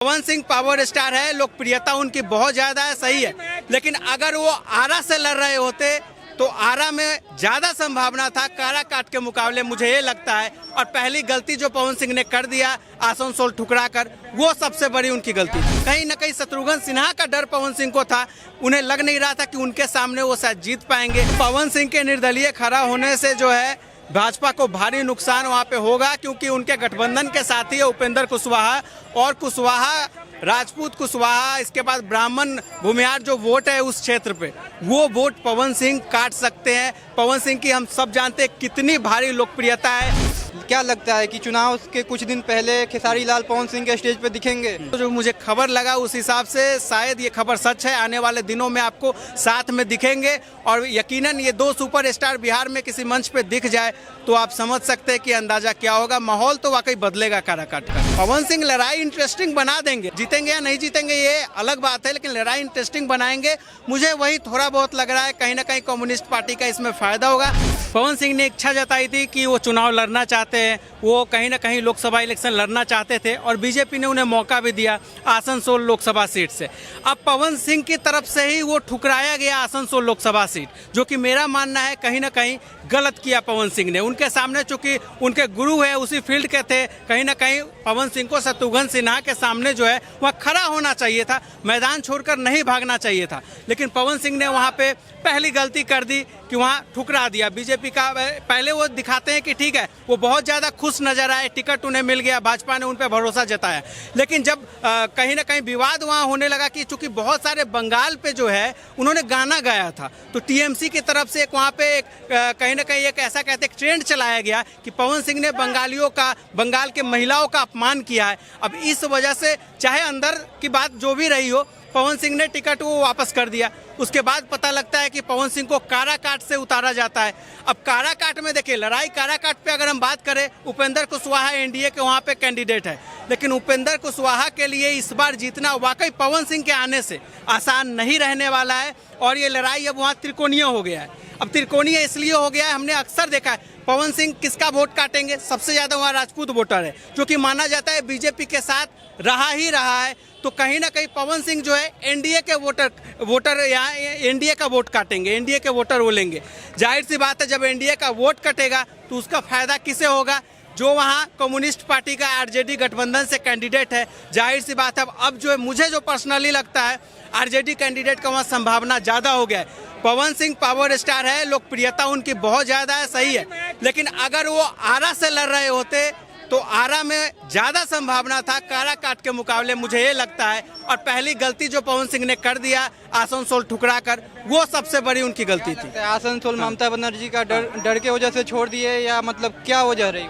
Pawan Singh power star है, लोकप्रियता उनकी बहुत ज्यादा है, सही है। लेकिन अगर वो आरा से लड़ रहे होते तो आरा में ज्यादा संभावना था काराकाट के मुकाबले, मुझे ये लगता है। और पहली गलती जो पवन सिंह ने कर दिया आसनसोल ठुकरा कर, वो सबसे बड़ी उनकी गलती थी। कहीं ना कहीं शत्रुघ्न सिन्हा का डर पवन सिंह को था, उन्हें लग नहीं रहा था कि उनके सामने वो शायद जीत पाएंगे। पवन सिंह के निर्दलीय खड़ा होने से जो है भाजपा को भारी नुकसान वहां पे होगा, क्योंकि उनके गठबंधन के साथी है उपेंद्र कुशवाहा, और कुशवाहा राजपूत कुशवाहा, इसके बाद ब्राह्मण भूमिहार जो वोट है उस क्षेत्र पे, वो वोट पवन सिंह काट सकते हैं। पवन सिंह की हम सब जानते हैं कितनी भारी लोकप्रियता है। क्या लगता है कि चुनाव के कुछ दिन पहले खेसारी लाल पवन सिंह के स्टेज पे दिखेंगे? तो जो मुझे खबर लगा उस हिसाब से शायद ये खबर सच है। आने वाले दिनों में आपको साथ में दिखेंगे, और यकीनन ये दो सुपरस्टार बिहार में किसी मंच पे दिख जाए तो आप समझ सकते हैं कि अंदाजा क्या होगा। माहौल तो वाकई बदलेगा काराकाट का। पवन सिंह लड़ाई इंटरेस्टिंग बना देंगे, जीतेंगे या नहीं जीतेंगे ये अलग बात है, लेकिन लड़ाई इंटरेस्टिंग बनाएंगे। मुझे वही थोड़ा बहुत लग रहा है, कहीं ना कहीं कम्युनिस्ट पार्टी का इसमें फायदा होगा। पवन सिंह ने इच्छा जताई थी कि वो चुनाव लड़ना चाहते हैं, वो कहीं ना कहीं लोकसभा इलेक्शन लड़ना चाहते थे, और बीजेपी ने उन्हें मौका भी दिया आसनसोल लोकसभा सीट से। अब पवन सिंह की तरफ से ही वो ठुकराया गया आसनसोल लोकसभा सीट, जो कि मेरा मानना है कहीं ना कहीं गलत किया पवन सिंह ने। उनके सामने चूंकि उनके गुरु है उसी फील्ड के थे, कहीं ना कहीं पवन सिंह को शत्रुघ्न सिन्हा के सामने जो है वह खड़ा होना चाहिए था, मैदान छोड़कर नहीं भागना चाहिए था। लेकिन पवन सिंह ने वहां पे पहली गलती कर दी कि वहां ठुकरा दिया बीजेपी का। पहले वो दिखाते हैं कि ठीक है, वो बहुत ज्यादा खुश नजर आए, टिकट उन्हें मिल गया, भाजपा ने उन पर भरोसा जताया। लेकिन जब कहीं ना कहीं विवाद वहां होने लगा कि चूंकि बहुत सारे बंगाल पे जो है उन्होंने गाना गाया था, तो टीएमसी की तरफ से वहां पे कहीं ना कहीं एक ऐसा कहते ट्रेंड चलाया गया कि पवन सिंह ने बंगालियों का, बंगाल के महिलाओं का अपमान किया है। अब इस वजह से चाहे अंदर की बात जो भी रही हो, पवन सिंह ने टिकट वो वापस कर दिया। उसके बाद पता लगता है कि पवन सिंह को काराकाट से उतारा जाता है। अब काराकाट में देखिए, लड़ाई काराकाट पे अगर हम बात करें, उपेंद्र कुशवाहा एनडीए के वहां पे कैंडिडेट है, लेकिन उपेंद्र कुशवाहा के लिए इस बार जीतना वाकई पवन सिंह के आने से आसान नहीं रहने वाला है। और ये लड़ाई अब वहाँ त्रिकोणीय हो गया है। अब त्रिकोणीय इसलिए हो गया है, हमने अक्सर देखा है पवन सिंह किसका वोट काटेंगे, सबसे ज्यादा वहाँ राजपूत वोटर है, जो कि माना जाता है बीजेपी के साथ रहा ही रहा है। तो कहीं ना कहीं पवन सिंह जो है एनडीए के वोटर यहाँ एनडीए का वोट काटेंगे, एनडीए के वोटर वो लेंगे। जाहिर सी बात है, जब एनडीए का वोट कटेगा तो उसका फायदा किसे होगा? जो वहाँ कम्युनिस्ट पार्टी का आरजेडी गठबंधन से कैंडिडेट है। जाहिर सी बात है, अब जो है मुझे जो पर्सनली लगता है आरजेडी कैंडिडेट का वहाँ संभावना ज्यादा हो गया है। पवन सिंह पावर स्टार है, लोकप्रियता उनकी बहुत ज्यादा है, सही है। लेकिन अगर वो आरा से लड़ रहे होते तो आरा में ज्यादा संभावना था काराकाट के मुकाबले, मुझे ये लगता है। और पहली गलती जो पवन सिंह ने कर दिया आसनसोल ठुकरा कर, वो सबसे बड़ी उनकी गलती थी। आसनसोल ममता बनर्जी का डर के वजह से छोड़ दिए, या मतलब क्या वजह रही?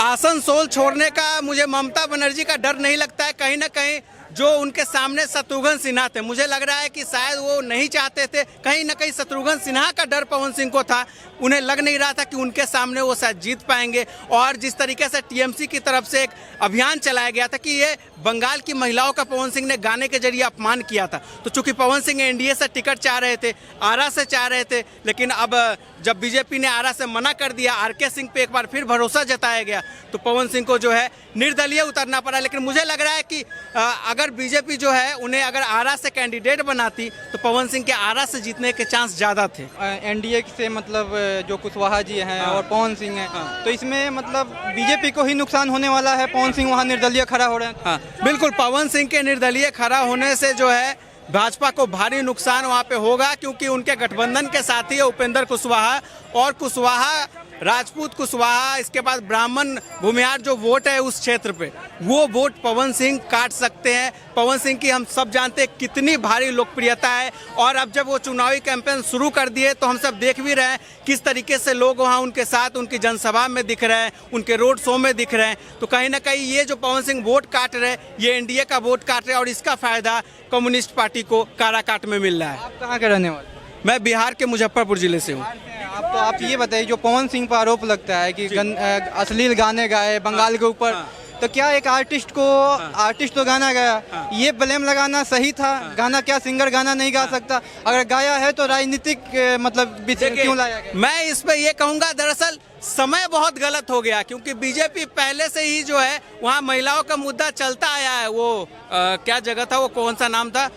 आसनसोल छोड़ने का मुझे ममता बनर्जी का डर नहीं लगता है। कहीं ना कहीं जो उनके सामने शत्रुघ्न सिन्हा थे, मुझे लग रहा है कि शायद वो नहीं चाहते थे, कहीं ना कहीं शत्रुघ्न सिन्हा का डर पवन सिंह को था, उन्हें लग नहीं रहा था कि उनके सामने वो शायद जीत पाएंगे। और जिस तरीके से टीएमसी की तरफ से एक अभियान चलाया गया था कि ये बंगाल की महिलाओं का पवन सिंह ने गाने के जरिए अपमान किया था, तो चूंकि पवन सिंह एनडीए से टिकट चाह रहे थे, आरा से चाह रहे थे, लेकिन अब जब बीजेपी ने आरा से मना कर दिया, आरके सिंह पे एक बार फिर भरोसा जताया गया, तो पवन सिंह को जो है निर्दलीय उतरना पड़ा। लेकिन मुझे लग रहा है कि अगर बीजेपी जो है उन्हें अगर आरा से कैंडिडेट बनाती तो पवन सिंह के आरा से जीतने के चांस ज्यादा थे। एनडीए से मतलब जो कुशवाहा जी हैं और पवन सिंह हैं, तो इसमें मतलब बीजेपी को ही नुकसान होने वाला है। पवन सिंह वहाँ निर्दलीय खड़ा हो रहे हैं। हाँ बिल्कुल, पवन सिंह के निर्दलीय खड़ा होने से जो है भाजपा को भारी नुकसान वहां पे होगा, क्योंकि उनके गठबंधन के साथी है उपेंद्र कुशवाहा, और कुशवाहा राजपूत कुशवाहा, इसके बाद ब्राह्मण भूमिहार जो वोट है उस क्षेत्र पे, वो वोट पवन सिंह काट सकते हैं। पवन सिंह की हम सब जानते हैं कितनी भारी लोकप्रियता है, और अब जब वो चुनावी कैंपेन शुरू कर दिए तो हम सब देख भी रहे हैं किस तरीके से लोग वहाँ उनके साथ उनकी जनसभा में दिख रहे हैं, उनके रोड शो में दिख रहे हैं। तो कहीं ना कहीं ये जो पवन सिंह वोट काट रहे हैं, ये एनडीए का वोट काट रहे हैं, और इसका फायदा कम्युनिस्ट पार्टी को काराकाट में मिल रहा है। आप कहाँ के रहने वाले? मैं बिहार के मुजफ्फरपुर जिले से हूँ। आप ये बताइए, जो पवन सिंह पर आरोप लगता है कि अश्लील गाने गाए, बंगाल के ऊपर तो क्या एक आर्टिस्ट को आर्टिस्ट तो गाना गाया, ये ब्लेम लगाना सही था? गाना क्या सिंगर गाना नहीं गा सकता? अगर गाया है तो राजनीतिक मतलब विषय क्यों लाया गया? मैं इस पे ये कहूंगा, दरअसल समय बहुत गलत हो गया, क्योंकि बीजेपी पहले से ही जो है वहाँ महिलाओं का मुद्दा चलता आया है। वो क्या जगह था, वो कौन सा नाम था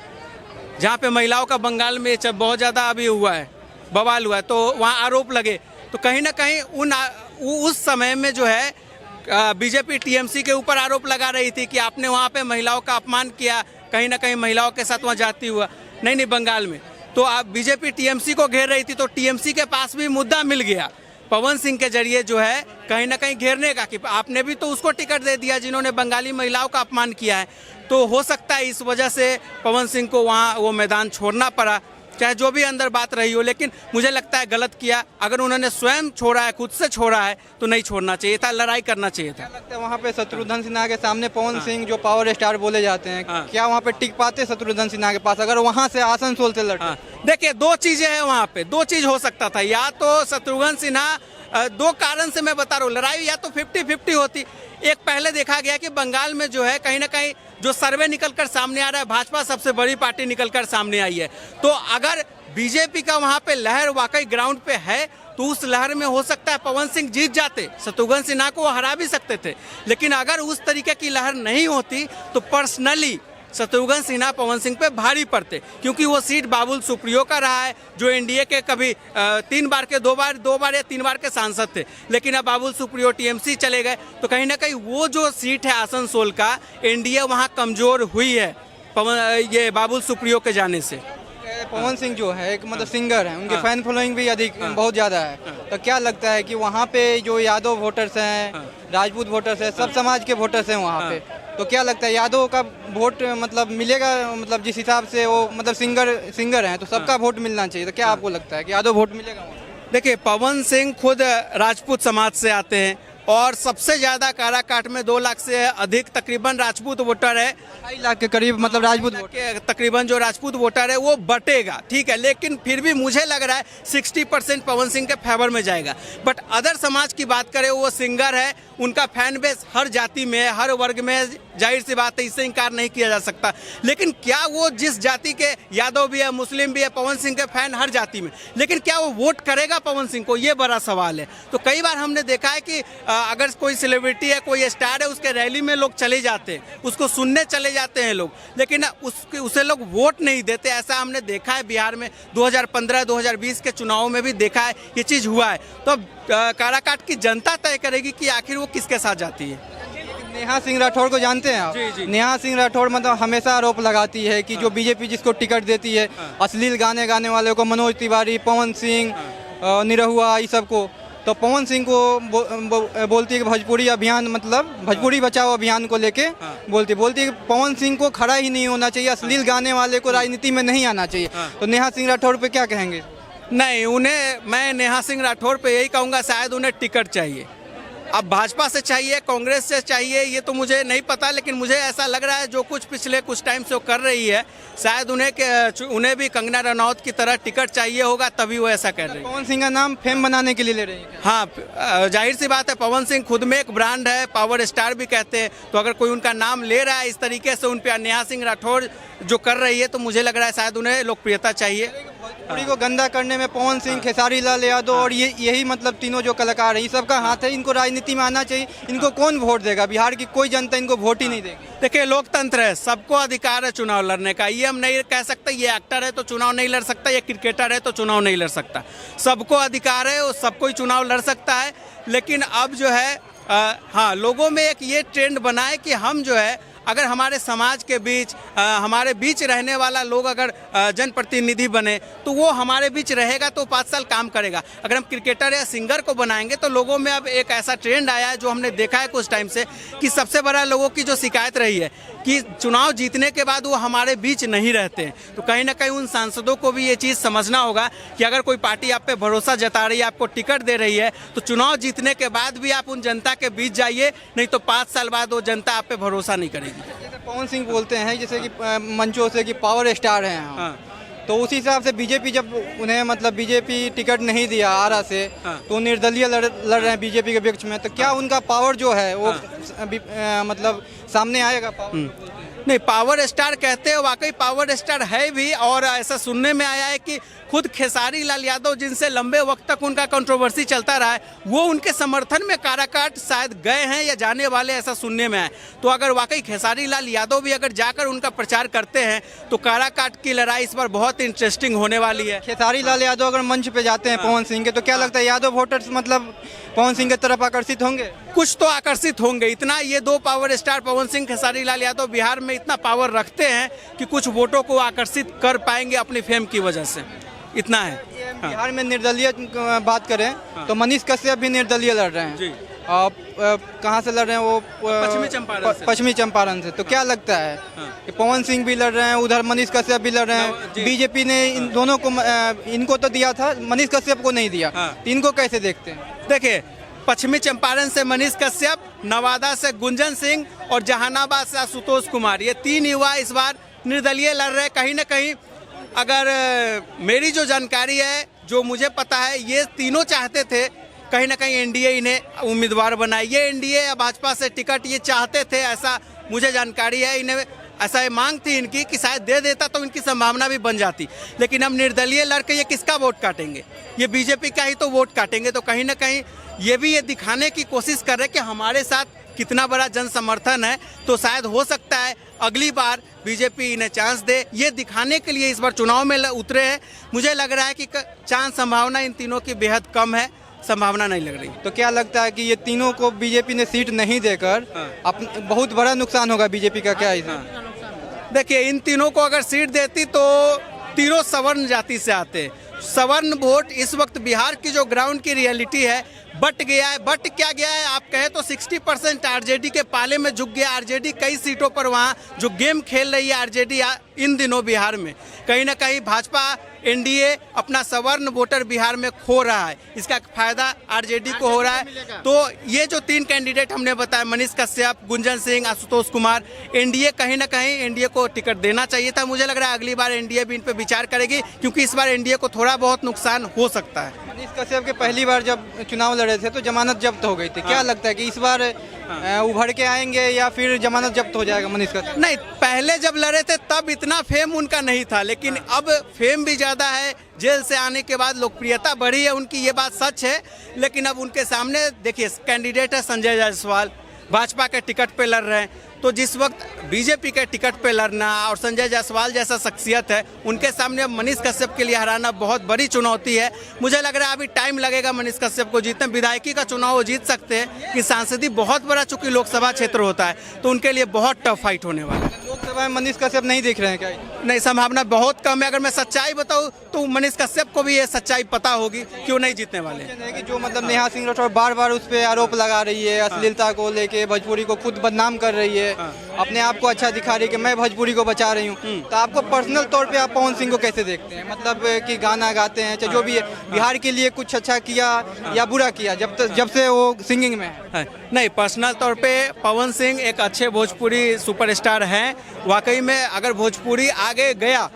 जहाँ पे महिलाओं का बंगाल में बहुत ज़्यादा अभी हुआ है, बवाल हुआ है, तो वहाँ आरोप लगे। तो कहीं ना कहीं उस समय में जो है बीजेपी टीएमसी के ऊपर आरोप लगा रही थी कि आपने वहाँ पे महिलाओं का अपमान किया, कहीं ना कहीं महिलाओं के साथ वहाँ जाती हुआ। नहीं बंगाल में तो आप बीजेपी टीएमसी को घेर रही थी, तो टीएमसी के पास भी मुद्दा मिल गया पवन सिंह के जरिए जो है कहीं ना कहीं घेरने का, कि आपने भी तो उसको टिकट दे दिया जिन्होंने बंगाली महिलाओं का अपमान किया है। तो हो सकता है इस वजह से पवन सिंह को वहाँ वो मैदान छोड़ना पड़ा, चाहे जो भी अंदर बात रही हो। लेकिन मुझे लगता है गलत किया। अगर उन्होंने स्वयं छोड़ा है, खुद से छोड़ा है, तो नहीं छोड़ना चाहिए था, लड़ाई करना चाहिए था। क्या लगता है वहाँ पे शत्रुघ्न सिन्हा के सामने पवन सिंह जो पावर स्टार बोले जाते हैं, क्या वहाँ पे टिक पाते शत्रुघ्न सिन्हा के पास अगर वहाँ से आसनसोल से लड़ते? देखिए, दो चीजें हैं वहाँ पे, दो चीज हो सकता था। या तो शत्रुघ्न सिन्हा, दो कारण से मैं बता रहा हूँ, लड़ाई या तो 50-50 होती। एक पहले देखा गया कि बंगाल में जो है कहीं ना कहीं जो सर्वे निकलकर सामने आ रहा है, भाजपा सबसे बड़ी पार्टी निकलकर सामने आई है। तो अगर बीजेपी का वहाँ पे लहर वाकई ग्राउंड पे है, तो उस लहर में हो सकता है पवन सिंह जीत जाते, शत्रुघ्न सिन्हा को हरा भी सकते थे। लेकिन अगर उस तरीके की लहर नहीं होती तो पर्सनली शत्रुघ्न सिन्हा पवन सिंह पे भारी पड़ते, क्योंकि वो सीट बाबुल सुप्रियो का रहा है, जो एनडीए के कभी 3 बार के 2 बार या 3 बार के सांसद थे। लेकिन अब बाबुल सुप्रियो टीएमसी चले गए, तो कहीं ना कहीं वो जो सीट है आसनसोल का, एनडीए वहाँ कमजोर हुई है ये बाबुल सुप्रियो के जाने से। पवन सिंह जो है एक मतलब सिंगर है, उनके फैन फॉलोइंग भी अधिक बहुत ज़्यादा है। तो क्या लगता है कि वहाँ पे जो यादव वोटर्स हैं, राजपूत वोटर्स हैं, सब समाज के वोटर्स हैं वहाँ पे, तो क्या लगता है यादव का वोट मतलब मिलेगा? मतलब जिस हिसाब से वो मतलब सिंगर हैं, तो सबका वोट मिलना चाहिए। तो क्या आपको लगता है कि यादव वोट मिलेगा? देखिए, पवन सिंह खुद राजपूत समाज से आते हैं और सबसे ज्यादा काराकाट में 2 लाख से अधिक तकरीबन राजपूत वोटर है। 2.5 लाख के करीब मतलब राजपूत वोटर, तकरीबन जो राजपूत वोटर है वो बटेगा, ठीक है। लेकिन फिर भी मुझे लग रहा है 60% पवन सिंह के फेवर में जाएगा। बट अदर समाज की बात करें, वो सिंगर है, उनका फैन बेस हर जाति में है, हर वर्ग में है, जाहिर सी बात है, इससे इनकार नहीं किया जा सकता। लेकिन क्या वो जिस जाति के, यादव भी है, मुस्लिम भी है, पवन सिंह के फैन हर जाति में, लेकिन क्या वो वोट करेगा पवन सिंह को, ये बड़ा सवाल है। तो कई बार हमने देखा है कि अगर कोई सेलिब्रिटी है, कोई स्टार है, उसके रैली में लोग चले जाते हैं, उसको सुनने चले जाते हैं लोग, लेकिन उसे लोग वोट नहीं देते। ऐसा हमने देखा है बिहार में 2015-2020 के चुनाव में भी देखा है, ये चीज़ हुआ है। तो अब काराकाट की जनता तय करेगी कि आखिर वो किसके साथ जाती है। नेहा सिंह राठौड़ को जानते हैं आप? जी। नेहा सिंह राठौड़ मतलब हमेशा आरोप लगाती है कि जो बीजेपी जिसको टिकट देती है, अश्लील गाने गाने वाले को, मनोज तिवारी, पवन सिंह, निरहुआ, ये सबको, तो पवन सिंह को बोलती है कि भोजपुरी अभियान मतलब भोजपुरी बचाओ अभियान को लेके बोलती है कि पवन सिंह को खड़ा ही नहीं होना चाहिए, अश्लील गाने वाले को राजनीति में नहीं आना चाहिए। तो नेहा सिंह राठौड़ पे क्या कहेंगे? नहीं, मैं नेहा सिंह राठौड़ पे यही कहूँगा, शायद उन्हें टिकट चाहिए। अब भाजपा से चाहिए, कांग्रेस से चाहिए, ये तो मुझे नहीं पता, लेकिन मुझे ऐसा लग रहा है जो कुछ पिछले कुछ टाइम से वो कर रही है, शायद उन्हें भी कंगना रनौत की तरह टिकट चाहिए होगा, तभी वो ऐसा कर रही है। पवन सिंह का नाम फेम बनाने के लिए ले रही है? हाँ, जाहिर सी बात है, पवन सिंह खुद में एक ब्रांड है, पावर स्टार भी कहते हैं। तो अगर कोई उनका नाम ले रहा है इस तरीके से उन पर, नेहा सिंह राठौड़ जो कर रही है, तो मुझे लग रहा है शायद उन्हें लोकप्रियता चाहिए। भोजपुरी को गंदा करने में पवन सिंह, खेसारी लाल यादव और यही मतलब तीनों जो कलाकार हैं, ये सबका हाथ है। इनको राजनीति में आना चाहिए। इनको कौन वोट देगा? बिहार की कोई जनता इनको वोट ही नहीं देगी। देखिए, लोकतंत्र है, सबको अधिकार है चुनाव लड़ने का। ये हम नहीं कह सकते ये एक्टर है तो चुनाव नहीं लड़ सकता, ये क्रिकेटर है तो चुनाव नहीं लड़ सकता। सबको अधिकार है और सबको ही चुनाव लड़ सकता है। लेकिन अब जो है हाँ, लोगों में एक ये ट्रेंड बना है कि हम जो है, अगर हमारे समाज के बीच हमारे बीच रहने वाला लोग अगर जनप्रतिनिधि बने, तो वो हमारे बीच रहेगा तो 5 साल काम करेगा। अगर हम क्रिकेटर या सिंगर को बनाएंगे, तो लोगों में अब एक ऐसा ट्रेंड आया है जो हमने देखा है कुछ टाइम से, कि सबसे बड़ा लोगों की जो शिकायत रही है कि चुनाव जीतने के बाद वो हमारे बीच नहीं रहते हैं। तो कहीं ना कहीं उन सांसदों को भी ये चीज़ समझना होगा कि अगर कोई पार्टी आप पे भरोसा जता रही है, आपको टिकट दे रही है, तो चुनाव जीतने के बाद भी आप उन जनता के बीच जाइए, नहीं तो 5 साल बाद वो जनता आप पे भरोसा नहीं करेगी। जैसे पवन सिंह बोलते हैं जैसे कि मंचों से कि पावर स्टार हैं हम, तो उसी हिसाब से बीजेपी जब उन्हें मतलब बीजेपी टिकट नहीं दिया आरा से, तो निर्दलीय लड़ रहे हैं बीजेपी के बीच में, तो क्या उनका पावर जो है वो मतलब सामने आएगा पावर? नहीं, पावर स्टार कहते हैं, वाकई पावर स्टार है भी। और ऐसा सुनने में आया है कि खुद खेसारी लाल यादव, जिनसे लंबे वक्त तक उनका कंट्रोवर्सी चलता रहा है, वो उनके समर्थन में काराकाट शायद गए हैं या जाने वाले, ऐसा सुनने में आए। तो अगर वाकई खेसारी लाल यादव भी अगर जाकर उनका प्रचार करते हैं तो काराकाट की लड़ाई इस बार बहुत इंटरेस्टिंग होने वाली है। खेसारी लाल यादव अगर मंच पे जाते हैं पवन सिंह के, तो क्या लगता है यादव वोटर्स मतलब पवन सिंह की तरफ आकर्षित होंगे? कुछ तो आकर्षित होंगे। इतना ये दो पावर स्टार पवन सिंह, खेसारी लाल यादव बिहार में इतना पावर रखते हैं कि कुछ वोटों को आकर्षित कर पाएंगे अपनी फेम की वजह से, इतना है। बिहार में निर्दलीय बात करें तो मनीष कश्यप भी निर्दलीय लड़ रहे हैं। कहाँ से लड़ रहे हैं वो? पश्चिमी चंपारण से। तो क्या लगता है कि पवन सिंह भी लड़ रहे हैं, उधर मनीष कश्यप भी लड़ रहे हैं, बीजेपी ने इन दोनों को, इनको तो दिया था, मनीष कश्यप को नहीं दिया, तो इनको कैसे देखते हैं? देखिए, पश्चिमी चंपारण से मनीष कश्यप, नवादा से गुंजन सिंह और जहानाबाद से आशुतोष कुमार, ये तीन युवा इस बार निर्दलीय लड़ रहे हैं। कहीं ना कहीं अगर मेरी जो जानकारी है, जो मुझे पता है, ये तीनों चाहते थे कहीं ना कहीं एनडीए इन्हें उम्मीदवार बनाए। ये एनडीए या भाजपा से टिकट ये चाहते थे, ऐसा मुझे जानकारी है। इन्हें ऐसा मांग थी इनकी कि शायद दे देता तो इनकी संभावना भी बन जाती। लेकिन अब निर्दलीय लड़के ये किसका वोट काटेंगे? ये बीजेपी का ही तो वोट काटेंगे। तो कहीं ना कहीं ये भी ये दिखाने की कोशिश कर रहे हैं कि हमारे साथ कितना बड़ा जन समर्थन है। तो शायद हो सकता है अगली बार बीजेपी इन्हें चांस दे, ये दिखाने के लिए इस बार चुनाव में उतरे हैं। मुझे लग रहा है कि चांस संभावना इन तीनों की बेहद कम है, संभावना नहीं लग रही। तो क्या लगता है कि ये तीनों को बीजेपी ने सीट नहीं देकर बहुत बड़ा नुकसान होगा बीजेपी का? क्या देखिए, इन तीनों को अगर सीट देती तो तीनों सवर्ण जाति से आते। सवर्ण वोट इस वक्त बिहार की जो ग्राउंड की रियलिटी है बट गया है। बट क्या गया है आप कहें तो 60% आरजेडी के पाले में झुक गया। आरजेडी कई सीटों पर वहाँ जो गेम खेल रही है आरजेडी इन दिनों बिहार में, कहीं ना कहीं भाजपा एनडीए अपना सवर्ण वोटर बिहार में खो रहा है। इसका फायदा आरजेडी को हो रहा है। तो ये जो तीन कैंडिडेट हमने बताया, मनीष कश्यप, गुंजन सिंह, आशुतोष कुमार, एनडीए कहीं ना कहीं एनडीए को टिकट देना चाहिए था। मुझे लग रहा है अगली बार एनडीए भी इन पर विचार करेगी, क्योंकि इस बार एनडीए को थोड़ा बहुत नुकसान हो सकता है। मनीष कश्यप के पहली बार जब चुनाव लड़े थे तो जमानत जब्त हो गई थी। क्या लगता है कि इस बार उभर के आएंगे या फिर जमानत जब्त हो जाएगा मनीष कश्यप? नहीं, पहले जब लड़े थे तब इतना फेम उनका नहीं था, लेकिन अब फेम भी ज़्यादा है। जेल से आने के बाद लोकप्रियता बढ़ी है उनकी, ये बात सच है। लेकिन अब उनके सामने देखिए कैंडिडेट है संजय जायसवाल, भाजपा के टिकट पे लड़ रहे हैं। तो जिस वक्त बीजेपी के टिकट पे लड़ना और संजय जायसवाल जैसा शख्सियत है, उनके सामने अब मनीष कश्यप के लिए हराना बहुत बड़ी चुनौती है। मुझे लग रहा है अभी टाइम लगेगा मनीष कश्यप को जीतने। विधायकी का चुनाव वो जीत सकते हैं कि सांसदी बहुत बड़ा चूंकि लोकसभा क्षेत्र होता है, तो उनके लिए बहुत टफ फाइट होने वाला है। लोकसभा में मनीष कश्यप नहीं दिख रहे हैं क्या? नहीं, संभावना बहुत कम है। अगर मैं सच्चाई बताऊं तो मनीष कश्यप को भी ये सच्चाई पता होगी क्यों नहीं जीतने वाले हैं। कि जो मतलब नेहा सिंह राठौर बार बार उस पर आरोप लगा रही है, अश्लीलता को लेके, भोजपुरी को खुद बदनाम कर रही है, अपने आप को अच्छा दिखा रही है कि मैं भोजपुरी को बचा रही हूँ। तो आपको पर्सनल तौर पे आप पवन सिंह को कैसे देखते हैं? मतलब कि गाना गाते हैं, चाहे जो भी है, बिहार के लिए कुछ अच्छा किया या बुरा किया जब से वो सिंगिंग में है? नहीं, पर्सनल तौर पे पवन सिंह एक अच्छे भोजपुरी सुपरस्टार हैं। वाकई में अगर भोजपुरी आगे गया,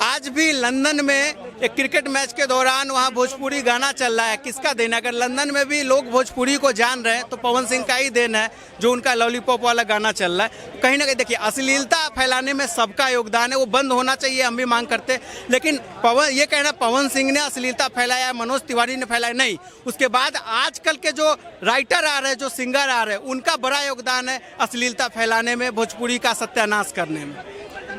आज भी लंदन में एक क्रिकेट मैच के दौरान वहाँ भोजपुरी गाना चल रहा है, किसका देन है? अगर लंदन में भी लोग भोजपुरी को जान रहे हैं तो पवन सिंह का ही देन है, जो उनका लॉलीपॉप वाला गाना चल रहा है। कहीं ना कहीं देखिए, अश्लीलता फैलाने में सबका योगदान है, वो बंद होना चाहिए, हम भी मांग करते हैं। लेकिन ये कहना पवन सिंह ने अश्लीलता फैलाया, मनोज तिवारी ने फैलाया, नहीं। उसके बाद आजकल के जो राइटर आ रहे हैं, जो सिंगर आ रहे हैं, उनका बड़ा योगदान है अश्लीलता फैलाने में, भोजपुरी का सत्यानाश करने में।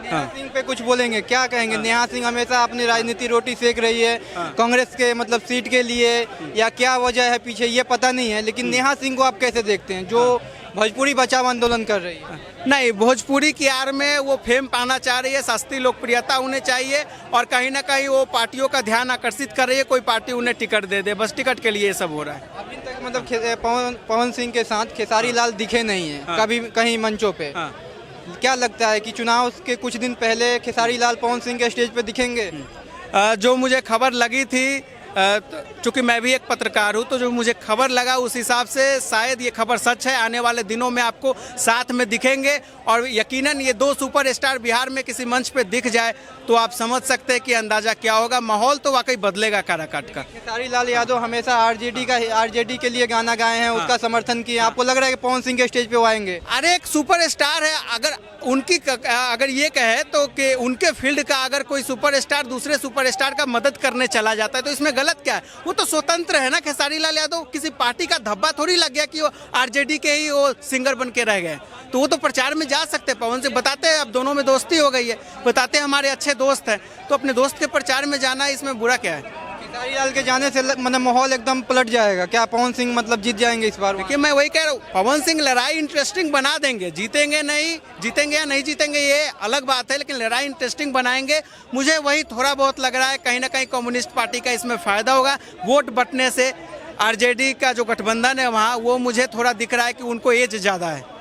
नेहा सिंह पे कुछ बोलेंगे? क्या कहेंगे? नेहा सिंह हमेशा अपनी राजनीति रोटी सेक रही है कांग्रेस के मतलब सीट के लिए, या क्या वजह है पीछे ये पता नहीं है, लेकिन नेहा सिंह को आप कैसे देखते हैं जो भोजपुरी बचाव आंदोलन कर रही है? नहीं, भोजपुरी की आड़ में वो फेम पाना चाह रही है, सस्ती लोकप्रियता उन्हें चाहिए, और कहीं ना कहीं वो पार्टियों का ध्यान आकर्षित कर रही है। कोई पार्टी उन्हें टिकट दे दे, बस टिकट के लिए ये सब हो रहा है। अभी तक मतलब पवन सिंह के साथ खेसारी लाल दिखे नहीं है कभी कहीं मंचों पे। क्या लगता है कि चुनाव के कुछ दिन पहले खेसारी लाल पवन सिंह के स्टेज पे दिखेंगे? जो मुझे खबर लगी थी चूंकि मैं भी एक पत्रकार हूं, तो जो मुझे खबर लगा उस हिसाब से शायद ये खबर सच है। आने वाले दिनों में आपको साथ में दिखेंगे और यकीनन ये दो सुपरस्टार बिहार में किसी मंच पे दिख जाए तो आप समझ सकते हैं कि अंदाजा क्या होगा। माहौल तो वाकई बदलेगा काराकाट का। खेसारी लाल यादव हमेशा आरजेडी के लिए गाना गाए हैं, उसका समर्थन किया। आपको लग रहा है कि पवन सिंह के स्टेज पे वो आएंगे? अरे एक सुपरस्टार है, अगर ये कहे तो कि उनके फील्ड का अगर कोई सुपरस्टार दूसरे सुपरस्टार का मदद करने चला जाता है तो इसमें गलत क्या है? वो तो स्वतंत्र है ना। खेसारी लाल यादव किसी पार्टी का धब्बा थोड़ी लग गया कि वो आरजेडी के ही वो सिंगर बन के रह गए, तो वो तो प्रचार में जा सकते हैं। पवन से बताते हैं, अब दोनों में दोस्ती हो गई है, बताते हैं हमारे अच्छे दोस्त हैं, तो अपने दोस्त के प्रचार में जाना है, इसमें बुरा क्या है? खेसारी लाल के जाने से मतलब माहौल एकदम पलट जाएगा क्या? पवन सिंह मतलब जीत जाएंगे इस बार? देखिए मैं वही कह रहा हूँ, पवन सिंह लड़ाई इंटरेस्टिंग बना देंगे। जीतेंगे या नहीं जीतेंगे ये अलग बात है, लेकिन लड़ाई इंटरेस्टिंग बनाएंगे। मुझे वही थोड़ा बहुत लग रहा है कहीं ना कहीं कम्युनिस्ट पार्टी का इसमें फायदा होगा। वोट बंटने से आरजेडी का जो गठबंधन है वहाँ, वो मुझे थोड़ा दिख रहा है कि उनको एज ज़्यादा है।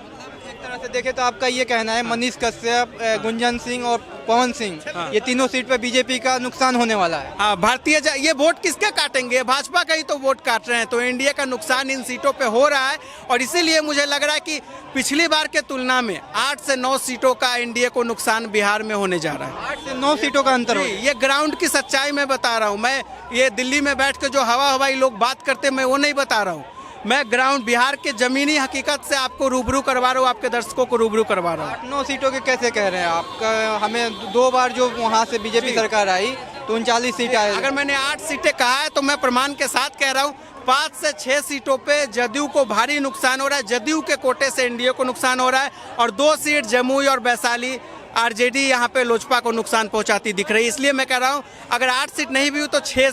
एक तरह से देखे तो आपका ये कहना है मनीष कश्यप, गुंजन सिंह और पवन सिंह, ये तीनों सीट पे बीजेपी का नुकसान होने वाला है। हाँ, ये वोट किसके काटेंगे? भाजपा का ही तो वोट काट रहे हैं, तो एनडीए का नुकसान इन सीटों पे हो रहा है। और इसीलिए मुझे लग रहा है कि पिछली बार के तुलना में 8 से 9 सीटों का एनडीए को नुकसान बिहार में होने जा रहा है। 8 से 9 सीटों का अंतर हो। ये ग्राउंड की सच्चाई मैं बता रहा हूँ। मैं ये दिल्ली में बैठ के जो हवाई लोग बात करते मैं वो नहीं बता रहा हूँ, मैं ग्राउंड बिहार के जमीनी हकीकत से आपको रूबरू करवा रहा हूँ, आपके दर्शकों को रूबरू करवा रहा हूँ। 8-9 सीटों के कैसे कह रहे हैं आप? हमें 2 बार जो वहाँ से बीजेपी सरकार आई तो 39 सीट आए। अगर मैंने 8 सीटें कहा है तो मैं प्रमाण के साथ कह रहा हूँ 5 से 6 सीटों पे जदयू को भारी नुकसान हो रहा है। जदयू के कोटे से एनडीए को नुकसान हो रहा है और 2 सीट जमुई और वैशाली आरजेडी यहाँ पे लोजपा को नुकसान पहुंचाती दिख रही है। इसलिए मैं कह रहा हूँ अगर 8 सीट नहीं भी हुई तो 6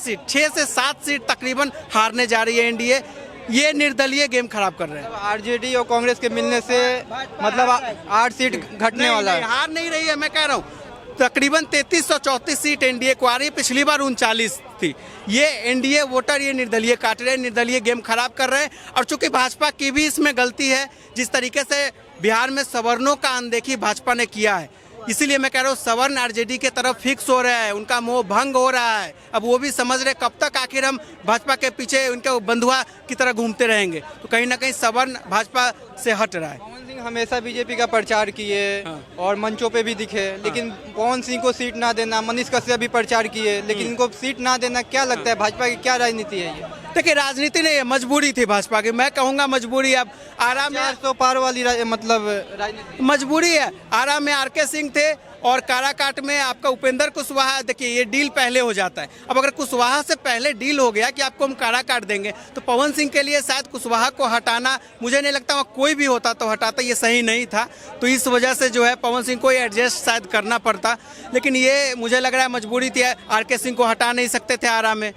से 7 सीट तकरीबन हारने जा रही है एनडीए। ये निर्दलीय गेम खराब कर रहे हैं। आरजेडी और कांग्रेस के मिलने से मतलब 8 सीट घटने वाला है। हार नहीं रही है, मैं कह रहा हूँ तकरीबन 3334 सीट एनडीए को आ रही है, पिछली बार 39 थी। ये एनडीए वोटर ये निर्दलीय काट रहे हैं, निर्दलीय गेम खराब कर रहे हैं। और चूंकि भाजपा की भी इसमें गलती है, जिस तरीके से बिहार में सवर्णों का अनदेखी भाजपा ने किया है, इसीलिए मैं कह रहा हूँ सवर्ण आरजेडी के तरफ फिक्स हो रहा है, उनका मोह भंग हो रहा है। अब वो भी समझ रहे कब तक आखिर हम भाजपा के पीछे उनके बंधुआ की तरह घूमते रहेंगे, तो कहीं ना कहीं सवर्ण भाजपा से हट रहा है। पवन सिंह हमेशा बीजेपी का प्रचार किए और मंचों पे भी दिखे, लेकिन पवन सिंह को सीट ना देना, मनीष कश्यप भी प्रचार किए लेकिन इनको सीट ना देना, क्या लगता है भाजपा की क्या राजनीति है ये? देखिए राजनीति नहीं है, मजबूरी थी भाजपा की। मैं कहूँगा मजबूरी। अब आरा में 400 पार वाली मतलब राजनीति मजबूरी है। आरा में आरके सिंह थे और काराकाट में आपका उपेंद्र कुशवाहा। देखिए ये डील पहले हो जाता है। अब अगर कुशवाहा से पहले डील हो गया कि आपको हम काराकाट देंगे, तो पवन सिंह के लिए शायद कुशवाहा को हटाना, मुझे नहीं लगता वहाँ कोई भी होता तो हटाता, ये सही नहीं था। तो इस वजह से जो है पवन सिंह को एडजस्ट शायद करना पड़ता, लेकिन ये मुझे लग रहा है मजबूरी थी। आरके सिंह को हटा नहीं सकते थे आरा में,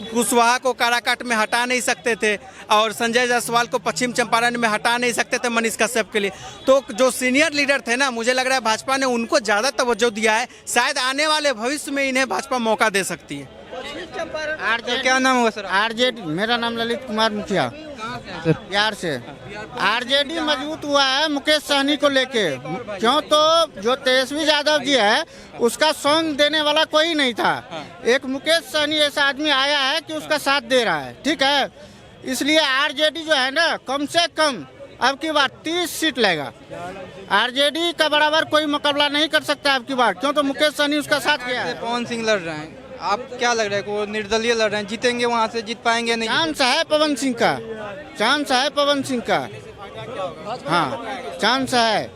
कुशवाहा को काराकाट में हटा नहीं सकते थे, और संजय जायसवाल को पश्चिम चंपारण में हटा नहीं सकते थे मनीष कश्यप के लिए। तो जो सीनियर लीडर थे ना, मुझे लग रहा है भाजपा ने उनको ज़्यादा तवज्जो दिया है। शायद आने वाले भविष्य में इन्हें भाजपा मौका दे सकती है। क्या नाम होगा सर? आरजेडी, मेरा नाम ललित कुमार मुखिया, बिहार से। आरजेडी मजबूत हुआ है मुकेश सहनी को लेके। क्यों? तो जो तेजस्वी यादव जी है उसका सॉन्ग देने वाला कोई नहीं था। एक मुकेश सहनी ऐसा आदमी आया है कि उसका साथ दे रहा है, ठीक है। इसलिए आरजेडी जो है ना, कम से कम अब की बार 30 सीट लेगा। आरजेडी का बराबर कोई मुकाबला नहीं कर सकता अब की बार। क्यों? तो मुकेश सहनी उसका साथ गया है। पवन सिंह लड़ रहे हैं, आप क्या लग रहा है? वो निर्दलीय लड़ रहे हैं, जीतेंगे वहाँ से? जीत पाएंगे नहीं? चांस है पवन सिंह का, चांस है पवन सिंह का, हाँ चांस है।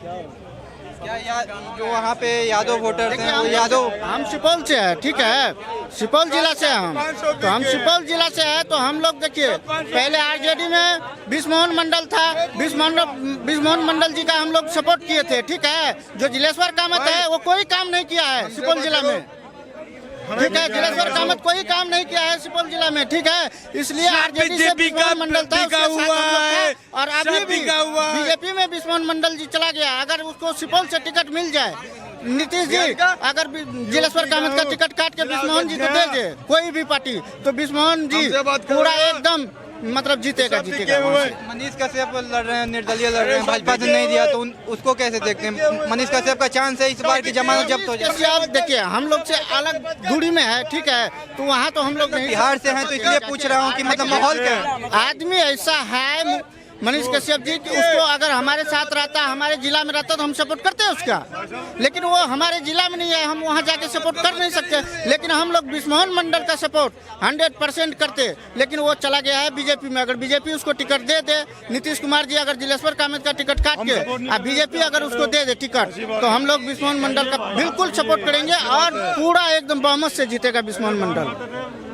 क्या जो वहाँ पे यादव वोटर्स हैं, वो यादव? हम सुपौल से है, ठीक है, सुपौल जिला से हम, तो हम सुपौल जिला से है। तो हम लोग देखिए, पहले आरजेडी में बिस्मोहन मंडल था, बिस्मोहन मंडल जी का हम लोग सपोर्ट किए थे, ठीक है। जो जिलेश्वर कामत है वो कोई काम नहीं किया है सुपौल जिला में, ठीक है। जिलेश्वर कामत कोई काम नहीं किया है सुपौल जिला में, ठीक है। इसलिए आरजेडी से बिस्मोहन मंडल था, उसके साथ हम लोग थे। और अभी भी बीजेपी में बिस्मोहन मंडल जी चला गया। अगर उसको सुपौल से टिकट मिल जाए, नीतीश जी अगर जिलेश्वर कामत का टिकट काट के बिस्मोहन जी को दे दे कोई भी पार्टी, तो बिस्मोहन जी पूरा एकदम मतलब जीतेगा वहाँ से। मनीष कश्यप लड़ रहे हैं, निर्दलीय लड़ रहे हैं, भाजपा से नहीं दिया तो उसको कैसे देखते हैं? मनीष कश्यप का चांस है इस बार की जमानत जब्त हो जाए। कश्यप देखिए हम लोग से अलग दूरी में है, ठीक है, तो वहाँ तो हम लोग नहीं। बिहार से हैं तो इसलिए पूछ रहा हूँ कि मतलब माहौल क्या है? आदमी ऐसा है मनीष कश्यप जी कि उसको अगर हमारे साथ रहता, हमारे जिला में रहता तो हम सपोर्ट करते हैं उसका, लेकिन वो हमारे जिला में नहीं है, हम वहाँ जाके सपोर्ट कर नहीं सकते। लेकिन हम लोग बिस्मोहन मंडल का सपोर्ट 100% करते, लेकिन वो चला गया है बीजेपी में। अगर बीजेपी उसको टिकट दे दे, नीतीश कुमार जी अगर जिलेश्वर कामत का टिकट काट के अब बीजेपी अगर उसको दे दे टिकट, तो हम लोग बिस्मोहन मंडल का बिल्कुल सपोर्ट करेंगे और पूरा एकदम बहुमत से जीतेगा बिस्मोहन मंडल।